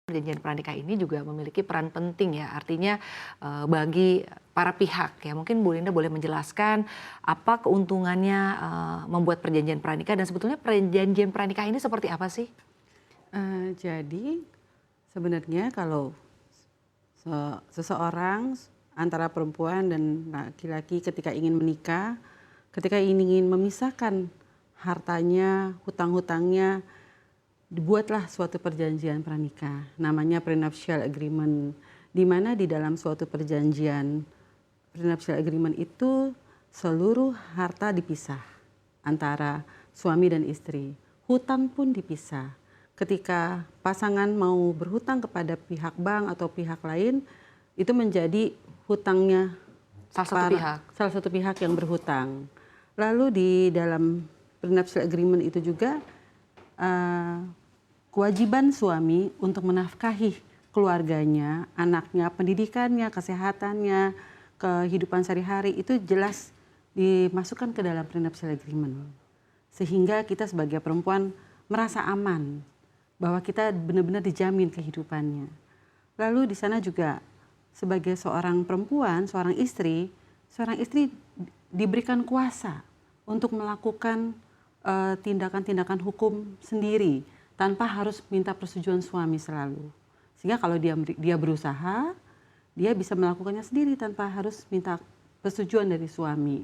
Perjanjian pernikah ini juga memiliki peran penting ya, artinya bagi para pihak ya. Mungkin Bu Linda boleh menjelaskan apa keuntungannya membuat perjanjian pernikah dan sebetulnya perjanjian pernikah ini seperti apa sih? Jadi sebenarnya kalau seseorang antara perempuan dan laki-laki ketika ingin menikah, ketika ingin memisahkan hartanya, hutang-hutangnya, dibuatlah suatu perjanjian pranikah, namanya prenuptial agreement, di mana di dalam suatu perjanjian prenuptial agreement itu seluruh harta dipisah antara suami dan istri, hutang pun dipisah. Ketika pasangan mau berhutang kepada pihak bank atau pihak lain, itu menjadi hutangnya salah satu pihak yang berhutang. Lalu di dalam prenuptial agreement itu juga kewajiban suami untuk menafkahi keluarganya, anaknya, pendidikannya, kesehatannya, kehidupan sehari-hari itu jelas dimasukkan ke dalam prenuptial agreement. Sehingga kita sebagai perempuan merasa aman bahwa kita benar-benar dijamin kehidupannya. Lalu di sana juga sebagai seorang perempuan, seorang istri diberikan kuasa untuk melakukan tindakan-tindakan hukum sendiri tanpa harus minta persetujuan suami selalu. Sehingga kalau dia berusaha, dia bisa melakukannya sendiri tanpa harus minta persetujuan dari suami.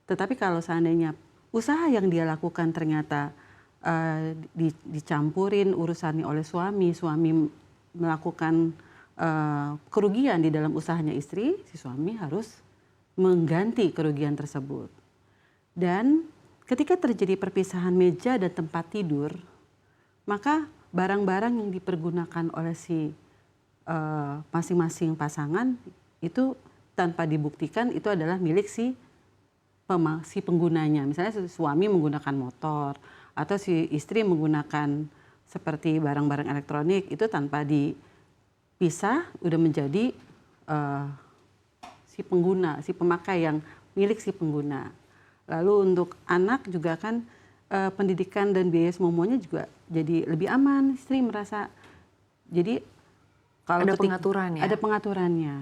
Tetapi kalau seandainya usaha yang dia lakukan ternyata dicampurin urusannya oleh suami melakukan kerugian di dalam usahanya istri, si suami harus mengganti kerugian tersebut. Dan ketika terjadi perpisahan meja dan tempat tidur, maka barang-barang yang dipergunakan oleh si masing-masing pasangan itu tanpa dibuktikan itu adalah milik si penggunanya. Misalnya si suami menggunakan motor atau si istri menggunakan seperti barang-barang elektronik, itu tanpa dipisah udah menjadi si pengguna, si pemakai yang milik si pengguna. Lalu untuk anak juga kan pendidikan dan biaya semuanya juga jadi lebih aman, istri merasa. Jadi kalau ada pengaturan ya? Ada pengaturannya.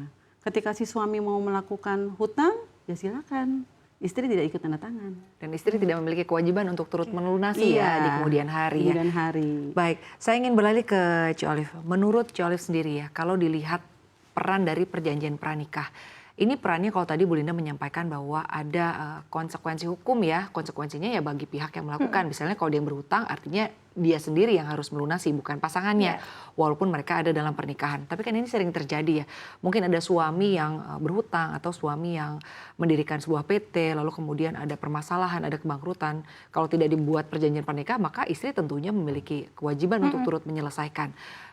Ketika si suami mau melakukan hutang, ya silakan. Istri tidak ikut tanda tangan. Dan istri tidak memiliki kewajiban untuk turut melunasi ya di kemudian hari. Kemudian hari. Baik, saya ingin beralih ke Ci Olive. Menurut Ci Olive sendiri ya, kalau dilihat peran dari perjanjian pranikah, ini perannya kalau tadi Bu Linda menyampaikan bahwa ada konsekuensi hukum ya, konsekuensinya ya bagi pihak yang melakukan. Misalnya kalau dia berhutang artinya dia sendiri yang harus melunasi, bukan pasangannya. Walaupun mereka ada dalam pernikahan. Tapi kan ini sering terjadi ya. Mungkin ada suami yang berhutang atau suami yang mendirikan sebuah PT, lalu kemudian ada permasalahan, ada kebangkrutan. Kalau tidak dibuat perjanjian pernikah, maka istri tentunya memiliki kewajiban untuk turut menyelesaikan.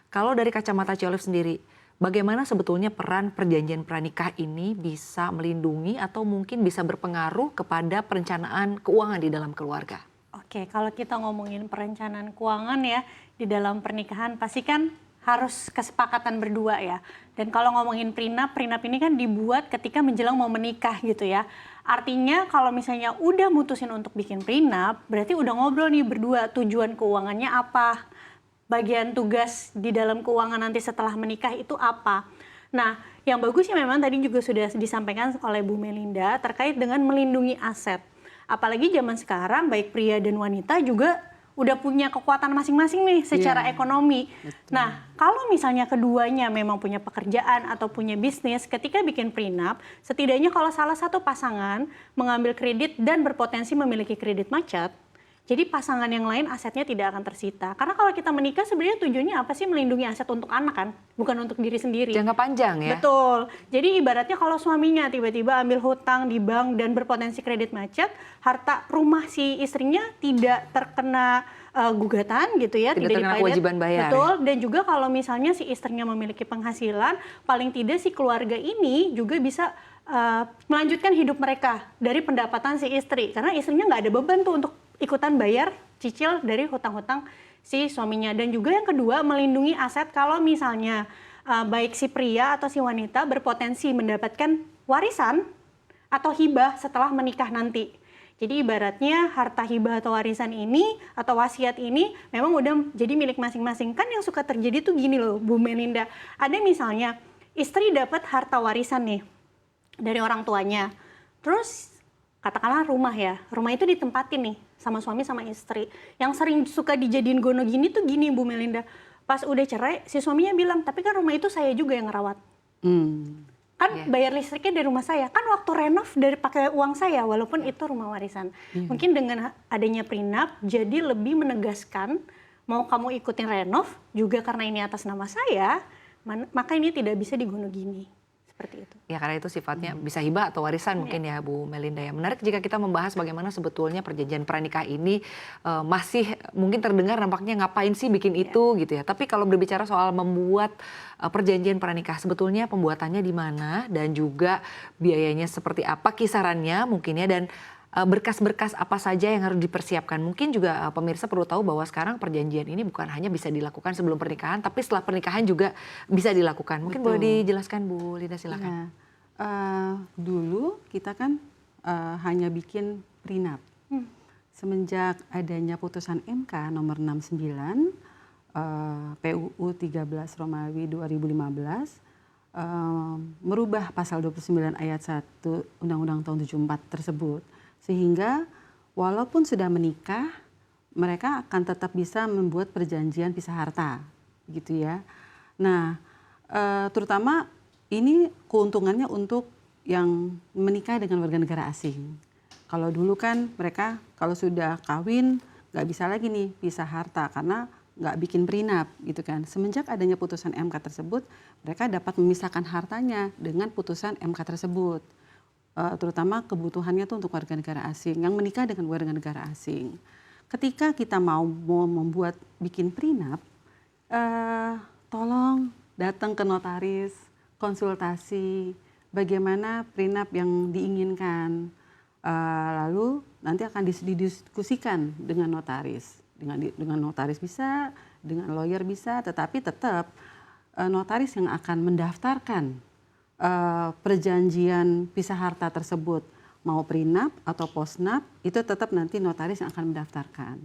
Kalau dari kacamata Ci Olive sendiri, bagaimana sebetulnya peran perjanjian pranikah ini bisa melindungi atau mungkin bisa berpengaruh kepada perencanaan keuangan di dalam keluarga? Oke, kalau kita ngomongin perencanaan keuangan ya di dalam pernikahan pasti kan harus kesepakatan berdua ya. Dan kalau ngomongin prenup ini kan dibuat ketika menjelang mau menikah gitu ya. Artinya kalau misalnya udah mutusin untuk bikin prenup, berarti udah ngobrol nih berdua tujuan keuangannya apa. Bagian tugas di dalam keuangan nanti setelah menikah itu apa. Nah, yang bagusnya memang tadi juga sudah disampaikan oleh Bu Melinda terkait dengan melindungi aset. Apalagi zaman sekarang baik pria dan wanita juga udah punya kekuatan masing-masing nih secara ekonomi. Betul. Nah, kalau misalnya keduanya memang punya pekerjaan atau punya bisnis, ketika bikin prenup, setidaknya kalau salah satu pasangan mengambil kredit dan berpotensi memiliki kredit macet, jadi pasangan yang lain asetnya tidak akan tersita. Karena kalau kita menikah sebenarnya tujuannya apa sih? Melindungi aset untuk anak kan? Bukan untuk diri sendiri. Jangka panjang ya? Betul. Jadi ibaratnya kalau suaminya tiba-tiba ambil hutang di bank dan berpotensi kredit macet, harta rumah si istrinya tidak terkena gugatan gitu ya. Tidak terkena kewajiban bayar. Betul. Dan juga kalau misalnya si istrinya memiliki penghasilan, paling tidak si keluarga ini juga bisa melanjutkan hidup mereka dari pendapatan si istri. Karena istrinya nggak ada beban tuh untuk ikutan bayar cicil dari hutang-hutang si suaminya. Dan juga yang kedua, melindungi aset kalau misalnya baik si pria atau si wanita berpotensi mendapatkan warisan atau hibah setelah menikah nanti. Jadi ibaratnya harta hibah atau warisan ini atau wasiat ini memang udah jadi milik masing-masing. Kan yang suka terjadi tuh gini loh Bu Melinda. Ada misalnya istri dapat harta warisan nih dari orang tuanya. Terus katakanlah rumah ya. Rumah itu ditempatin nih sama suami sama istri. Yang sering suka dijadiin gono gini tuh gini Bu Melinda. Pas udah cerai si suaminya bilang, "Tapi kan rumah itu saya juga yang ngerawat." Kan bayar listriknya dari rumah saya, kan waktu renov dari pakai uang saya, walaupun itu rumah warisan. Mungkin dengan adanya prenup, jadi lebih menegaskan, mau kamu ikutin renov, juga karena ini atas nama saya, maka ini tidak bisa digono gini. Seperti itu. Ya karena itu sifatnya bisa hibah atau warisan mungkin ya Bu Melinda ya. Menarik jika kita membahas bagaimana sebetulnya perjanjian pranikah ini masih mungkin terdengar nampaknya ngapain sih bikin itu gitu ya. Tapi kalau berbicara soal membuat perjanjian pranikah sebetulnya pembuatannya di mana dan juga biayanya seperti apa kisarannya mungkin ya dan berkas-berkas apa saja yang harus dipersiapkan. Mungkin juga pemirsa perlu tahu bahwa sekarang perjanjian ini bukan hanya bisa dilakukan sebelum pernikahan, tapi setelah pernikahan juga bisa dilakukan. Mungkin boleh dijelaskan Bu Linda, silakan. Dulu kita kan hanya bikin prenup. Semenjak adanya putusan MK nomor 69 PUU 13 Romawi 2015 merubah pasal 29 ayat 1 Undang-Undang tahun 74 tersebut. Sehingga walaupun sudah menikah, mereka akan tetap bisa membuat perjanjian pisah harta, gitu ya. Nah, terutama ini keuntungannya untuk yang menikah dengan warga negara asing. Kalau dulu kan mereka kalau sudah kawin nggak bisa lagi nih pisah harta karena nggak bikin prenup, gitu kan. Semenjak adanya putusan MK tersebut, mereka dapat memisahkan hartanya dengan putusan MK tersebut. Terutama kebutuhannya tuh untuk warga negara asing yang menikah dengan warga negara asing. Ketika kita mau membuat bikin prenup, tolong datang ke notaris, konsultasi bagaimana prenup yang diinginkan. Lalu nanti akan didiskusikan dengan notaris. Dengan notaris bisa, dengan lawyer bisa, tetapi tetap notaris yang akan mendaftarkan perjanjian pisah harta tersebut, mau prenup atau postnup, itu tetap nanti notaris yang akan mendaftarkan.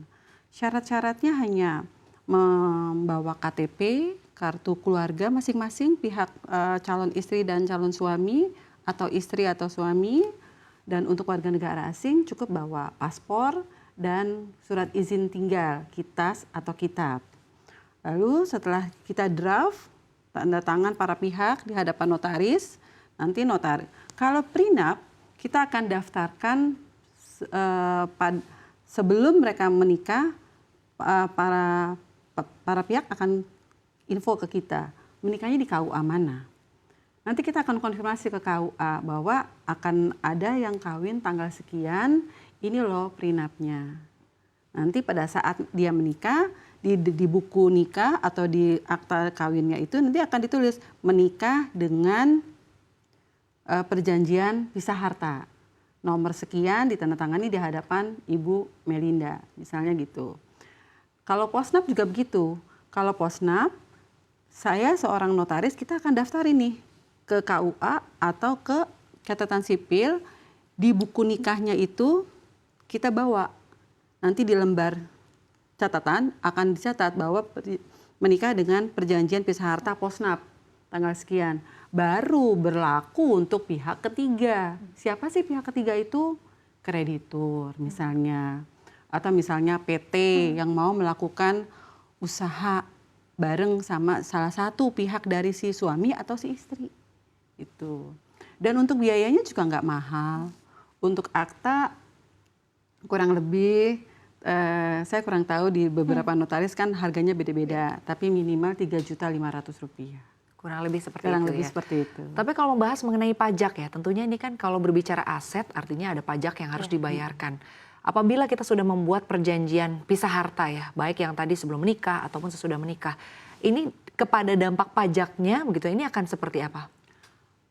Syarat-syaratnya hanya membawa KTP, kartu keluarga masing-masing pihak calon istri dan calon suami atau istri atau suami, dan untuk warga negara asing cukup bawa paspor dan surat izin tinggal, KITAS atau kitab. Lalu setelah kita draft, tanda tangan para pihak di hadapan notaris, nanti notaris. Kalau prenup, kita akan daftarkan sebelum mereka menikah, para pihak akan info ke kita, menikahnya di KUA mana. Nanti kita akan konfirmasi ke KUA bahwa akan ada yang kawin tanggal sekian, ini loh prenupnya. Nanti pada saat dia menikah, di buku nikah atau di akta kawinnya itu nanti akan ditulis menikah dengan perjanjian pisah harta. Nomor sekian ditandatangani di hadapan Ibu Melinda, misalnya gitu. Kalau postnup juga begitu. Kalau postnup, saya seorang notaris, kita akan daftar ini ke KUA atau ke catatan sipil. Di buku nikahnya itu kita bawa. Nanti di lembar catatan akan dicatat bahwa menikah dengan perjanjian pisah harta postnup tanggal sekian. Baru berlaku untuk pihak ketiga. Siapa sih pihak ketiga itu? Kreditur misalnya. Atau misalnya PT yang mau melakukan usaha bareng sama salah satu pihak dari si suami atau si istri. Itu. Dan untuk biayanya juga nggak mahal. Untuk akta kurang lebih saya kurang tahu di beberapa notaris kan harganya beda-beda, tapi minimal Rp3.500.000. Kurang lebih seperti Kurang itu lebih ya. seperti itu. Tapi kalau membahas mengenai pajak ya, tentunya ini kan kalau berbicara aset artinya ada pajak yang harus dibayarkan. Apabila kita sudah membuat perjanjian pisah harta ya, baik yang tadi sebelum menikah ataupun sesudah menikah, ini kepada dampak pajaknya begitu ini akan seperti apa?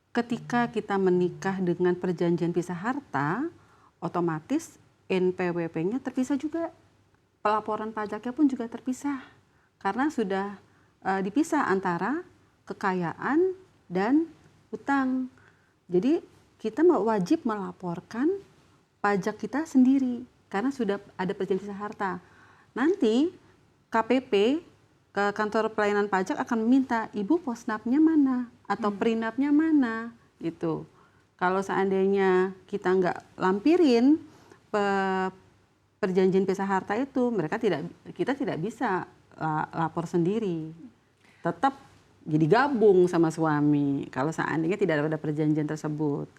Ketika kita menikah dengan perjanjian pisah harta, otomatis NPWP-nya terpisah juga. Pelaporan pajaknya pun juga terpisah. Karena sudah dipisah antara kekayaan dan hutang. Jadi kita wajib melaporkan pajak kita sendiri karena sudah ada perjanjian harta. Nanti KPP, ke kantor pelayanan pajak, akan meminta ibu posnapnya mana atau prenapnya mana gitu. Kalau seandainya kita nggak lampirin perjanjian pisah harta itu, kita tidak bisa lapor sendiri. Tetap jadi gabung sama suami kalau seandainya tidak ada perjanjian tersebut.